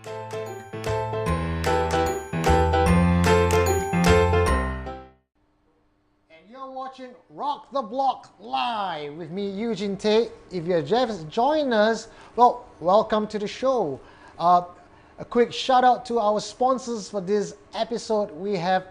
You're watching Rock the Block Live with me, Eugene Tay. If you're just joining us, well, welcome to the show. A quick shout out to our sponsors for this episode. We have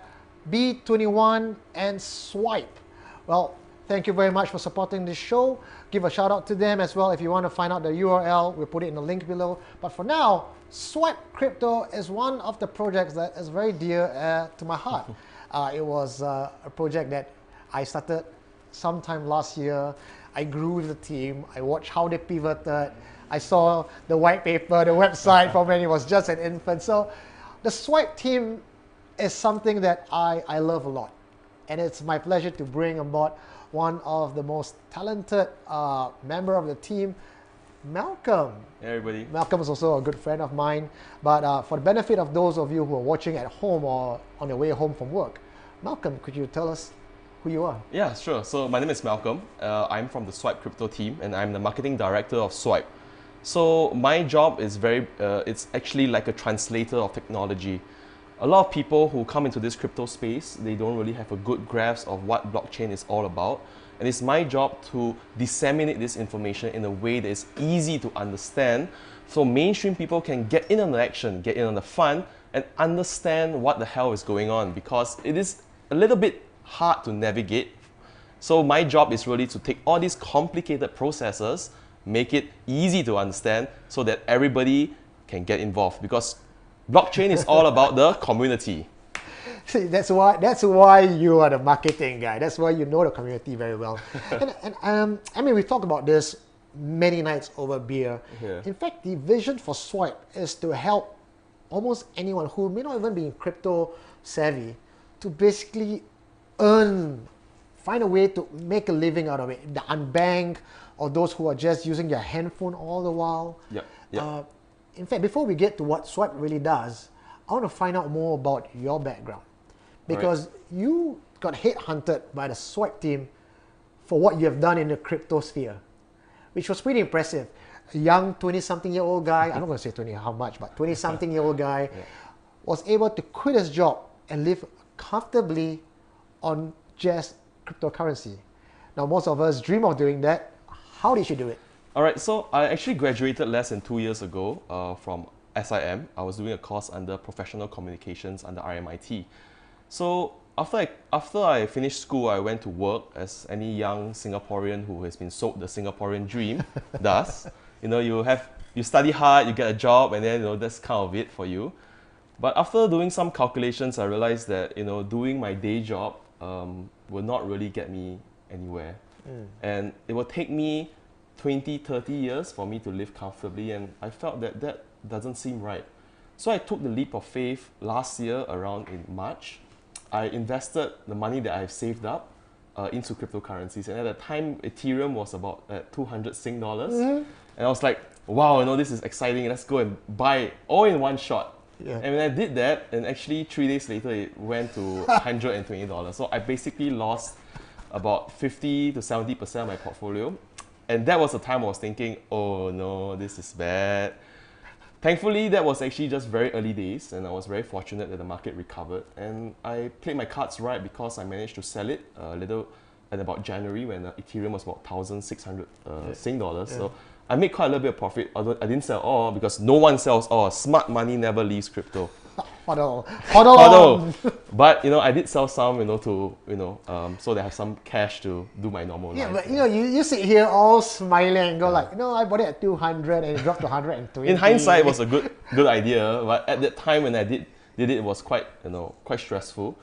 B21 and Swipe. Well, thank you very much for supporting this show. Give a shout out to them as well. If you want to find out the URL, we'll put it in the link below. But for now, SwipeCrypto is one of the projects that is very dear to my heart. It was a project that I started sometime last year. I grew with the team. I watched how they pivoted. I saw the white paper, the website from when it was just an infant. So the Swipe team is something that I love a lot. And it's my pleasure to bring on board one of the most talented member of the team, Malcolm. Hey everybody. Malcolm is also a good friend of mine. But for the benefit of those of you who are watching at home or on your way home from work, Malcolm, could you tell us who you are? Yeah, sure. So my name is Malcolm. I'm from the SwipeCrypto team and I'm the marketing director of Swipe. So my job is it's actually like a translator of technology. A lot of people who come into this crypto space, they don't really have a good grasp of what blockchain is all about. And it's my job to disseminate this information in a way that is easy to understand so mainstream people can get in on the action, get in on the fun, and understand what the hell is going on, because it is a little bit hard to navigate. So my job is really to take all these complicated processes, make it easy to understand so that everybody can get involved, because blockchain is all about the community. See, that's why you are the marketing guy. That's why you know the community very well. and I mean, we talked about this many nights over beer. Yeah. In fact, the vision for Swipe is to help almost anyone who may not even be crypto savvy to basically find a way to make a living out of it. The unbanked or those who are just using their handphone all the while. Yep. In fact, before we get to what Swipe really does, I want to find out more about your background. Because you got headhunted by the Swipe team for what you have done in the crypto sphere, which was pretty impressive. A young 20-something-year-old guy, I'm not going to say 20 how much, but 20-something-year-old guy was able to quit his job and live comfortably on just cryptocurrency. Now, most of us dream of doing that. How did you do it? All right, so I actually graduated less than 2 years ago from SIM. I was doing a course under Professional Communications under RMIT. So after I finished school, I went to work as any young Singaporean who has been sold the Singaporean dream does. You know, you study hard, you get a job, and then that's kind of it for you. But after doing some calculations, I realized that doing my day job will not really get me anywhere. And it will take me 20, 30 years for me to live comfortably, and I felt that that doesn't seem right. So I took the leap of faith last year around in March. I invested the money that I've saved up into cryptocurrencies, and at the time Ethereum was about at 200 Sing dollars. And I was like, wow, this is exciting, let's go and buy all in one shot. And when I did that, and actually 3 days later it went to $120. So I basically lost about 50 to 70% of my portfolio. And that was the time I was thinking, oh no, this is bad. Thankfully, that was actually just very early days, and I was very fortunate that the market recovered. And I played my cards right because I managed to sell it a little at about January when Ethereum was about 1,600 Sing dollars. So I made quite a little bit of profit, although I didn't sell all because no one sells all. Smart money never leaves crypto. Hodl. But I did sell some, so that I have some cash to do my normal life. But you sit here all smiling and go like, I bought it at 200 and it dropped to 120. In hindsight, it was a good idea, but at that time when I did it was quite stressful.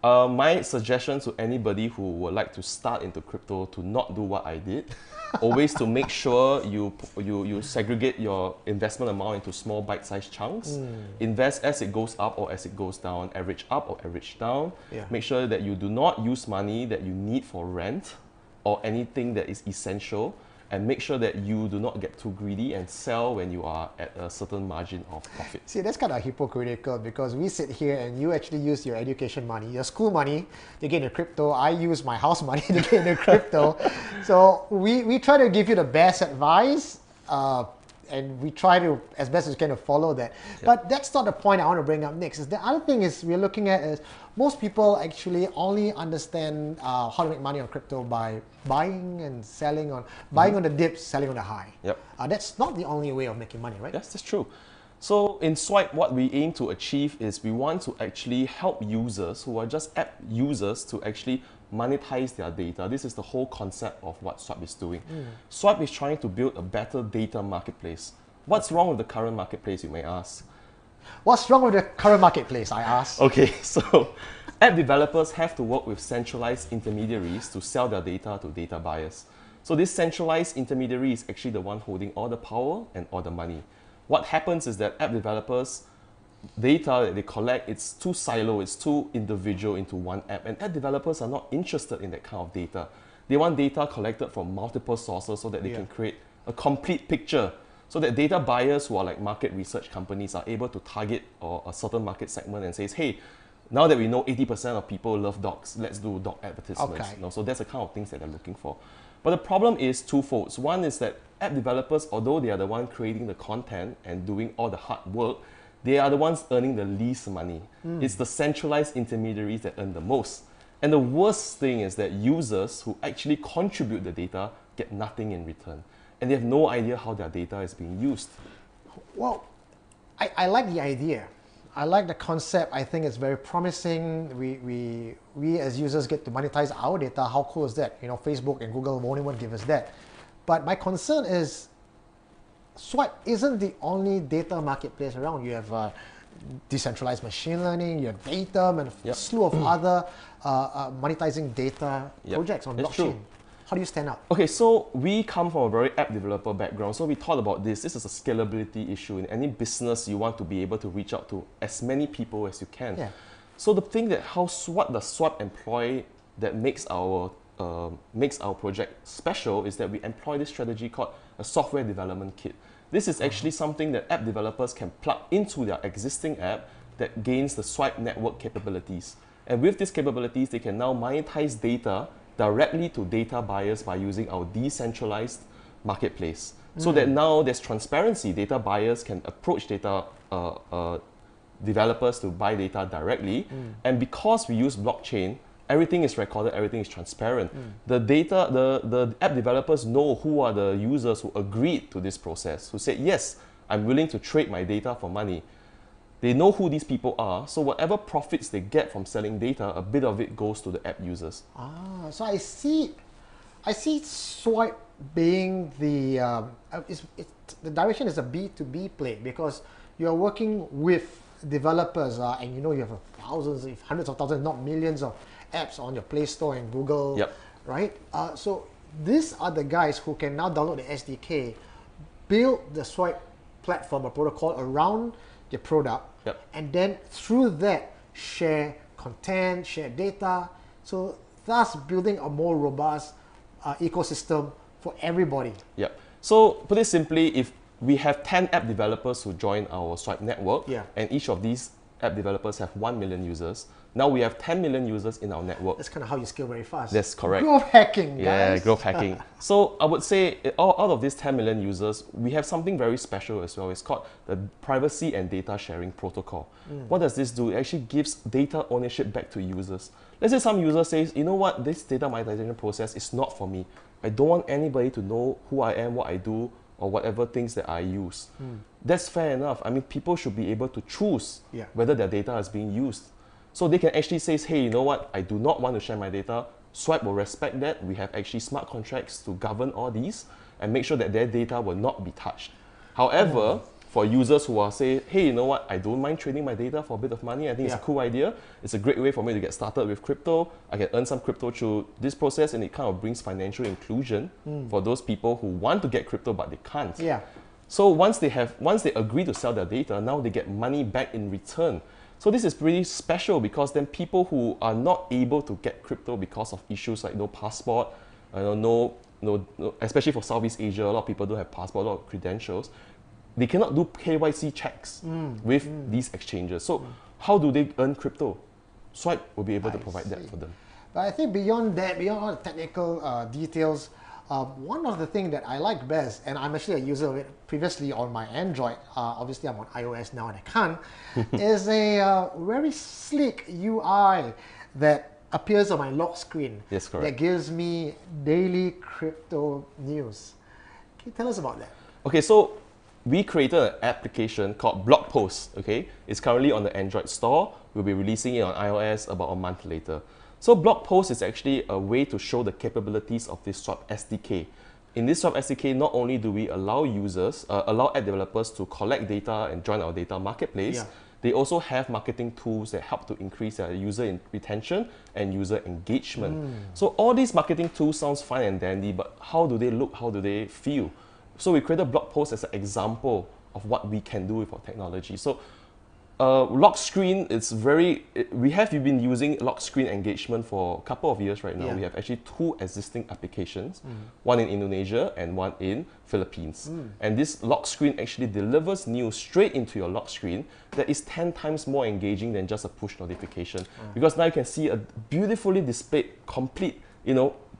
My suggestion to anybody who would like to start into crypto to not do what I did. Always to make sure you segregate your investment amount into small bite-sized chunks. Invest as it goes up or as it goes down, average up or average down. Make sure that you do not use money that you need for rent or anything that is essential, and make sure that you do not get too greedy and sell when you are at a certain margin of profit. See, that's kind of hypocritical because we sit here and you actually use your education money, your school money to get into crypto. I use my house money to get into crypto. So we try to give you the best advice. and we try to, as best as we can, to follow that. But that's not the point I want to bring up next. Is the other thing is we're looking at is most people actually only understand how to make money on crypto by buying and selling on, buying on the dips, selling on the high. Yep. That's not the only way of making money, right? Yes, that's true. So in Swipe, what we aim to achieve is we want to actually help users who are just app users to actually monetize their data. This is the whole concept of what Swipe is doing. Swipe is trying to build a better data marketplace. What's wrong with the current marketplace, you may ask? What's wrong with the current marketplace, I ask? Okay, so app developers have to work with centralized intermediaries to sell their data to data buyers. So this centralized intermediary is actually the one holding all the power and all the money. What happens is that app developers, data that they collect, it's too silo, it's too individual into one app, and app developers are not interested in that kind of data. They want data collected from multiple sources so that they can create a complete picture, so that data buyers who are like market research companies are able to target a certain market segment and says, hey, now that we know 80% of people love dogs, let's do dog advertisements. Okay. You know, so that's the kind of things that they're looking for. But the problem is twofold. One is that app developers, although they are the one creating the content and doing all the hard work, they are the ones earning the least money. It's the centralized intermediaries that earn the most. And the worst thing is that users who actually contribute the data get nothing in return. And they have no idea how their data is being used. Well, I like the idea. I like the concept. I think it's very promising. We as users get to monetize our data. How cool is that? You know, Facebook and Google won't even give us that. But my concern is Swipe isn't the only data marketplace around. You have decentralized machine learning, you have Datum, and a slew of other monetizing data projects on blockchain. True. How do you stand out? Okay, so we come from a very app developer background. So we thought about this. This is a scalability issue. In any business, you want to be able to reach out to as many people as you can. Yeah. So the thing that what does Swipe employ that makes our project special is that we employ this strategy called a software development kit. This is actually something that app developers can plug into their existing app that gains the Swipe network capabilities. And with these capabilities, they can now monetize data directly to data buyers by using our decentralized marketplace. So that now there's transparency. Data buyers can approach data developers to buy data directly. And because we use blockchain, everything is recorded, everything is transparent. The app developers know who are the users who agreed to this process, who said, yes, I'm willing to trade my data for money. They know who these people are, so whatever profits they get from selling data, a bit of it goes to the app users. So I see Swipe being the direction is a B2B play, because you're working with developers and you know you have thousands, if hundreds of thousands, not millions of apps on your Play Store and Google, right? So these are the guys who can now download the SDK, build the Swipe platform or protocol around your product, and then through that share content, share data, so thus building a more robust ecosystem for everybody. So put it simply, if we have 10 app developers who join our Swipe network, and each of these app developers have 1 million users, now we have 10 million users in our network. That's kind of how you scale very fast. That's correct. Growth hacking, guys. Yeah, growth hacking. So I would say out of these 10 million users, we have something very special as well. It's called the Privacy and Data Sharing Protocol. What does this do? It actually gives data ownership back to users. Let's say some user says, you know what, this data monetization process is not for me. I don't want anybody to know who I am, what I do, or whatever things that I use. That's fair enough. I mean, people should be able to choose whether their data is being used. So they can actually say, hey, you know what, I do not want to share my data. Swipe will respect that. We have actually smart contracts to govern all these and make sure that their data will not be touched. However, for users who are say, hey, you know what, I don't mind trading my data for a bit of money. I think it's a cool idea. It's a great way for me to get started with crypto. I can earn some crypto through this process, and it kind of brings financial inclusion for those people who want to get crypto but they can't. So once they agree to sell their data, now they get money back in return. So this is pretty special, because then people who are not able to get crypto because of issues like no passport, especially for Southeast Asia, a lot of people don't have passport, a lot of credentials. They cannot do KYC checks with these exchanges. So how do they earn crypto? Swipe will be able to provide that for them. But I think beyond that, beyond all the technical details, one of the things that I like best, and I'm actually a user of it previously on my Android, obviously I'm on iOS now and I can't, is a very sleek UI that appears on my lock screen. Yes, correct. That gives me daily crypto news. Can you tell us about that? Okay, so we created an application called BlockPost. Okay, it's currently on the Android store. We'll be releasing it on iOS about a month later. So BlockPost is actually a way to show the capabilities of this Swipe SDK. In this Swipe SDK, not only do we allow users, allow app developers to collect data and join our data marketplace, they also have marketing tools that help to increase their user retention and user engagement. So all these marketing tools sounds fine and dandy, but how do they look? How do they feel? So we created BlockPost as an example of what we can do with our technology. So lock screen, we have been using lock screen engagement for a couple of years right now. Yeah. We have actually 2 existing applications, one in Indonesia and one in Philippines. And this lock screen actually delivers news straight into your lock screen that is 10 times more engaging than just a push notification. Because now you can see a beautifully displayed, complete,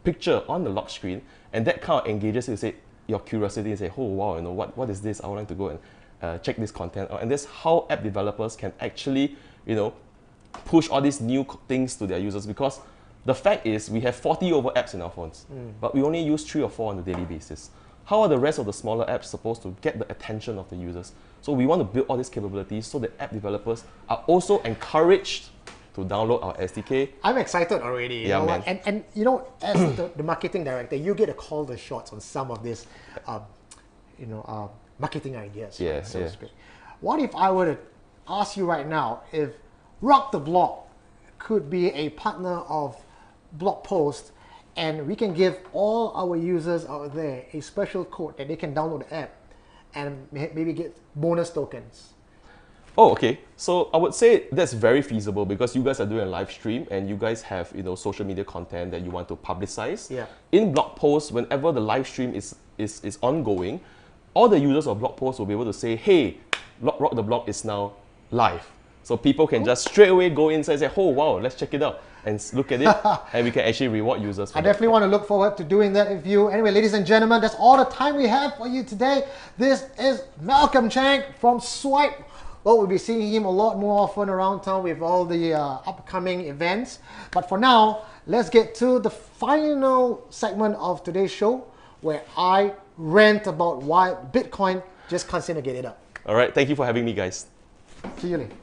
picture on the lock screen, and that kind of engages you, say, your curiosity and say, oh wow, what is this? I would like to go and check this content out. And that's how app developers can actually, push all these new things to their users, because the fact is we have 40 over apps in our phones, but we only use 3 or 4 on a daily basis. How are the rest of the smaller apps supposed to get the attention of the users? So we want to build all these capabilities so that app developers are also encouraged to download our SDK. I'm excited already. Yeah, man. And as the marketing director, you get to call the shots on some of this, marketing ideas. Yeah, right, so to speak. What if I were to ask you right now if Rock the Block could be a partner of BlockPost, and we can give all our users out there a special code that they can download the app and maybe get bonus tokens? Oh, okay. So I would say that's very feasible because you guys are doing a live stream and you guys have social media content that you want to publicize. Yeah. In BlockPost, whenever the live stream is ongoing, all the users of BlockPost will be able to say, hey, Rock the Block is now live. So people can just straight away go inside and say, oh wow, let's check it out and look at it, and we can actually reward users for I definitely want to look forward to doing that with you. Anyway, ladies and gentlemen, that's all the time we have for you today. This is Malcolm Chang from Swipe. Well, we'll be seeing him a lot more often around town with all the upcoming events. But for now, let's get to the final segment of today's show, where I rant about why Bitcoin just can't seem to get it up. All right, thank you for having me, guys. See you later.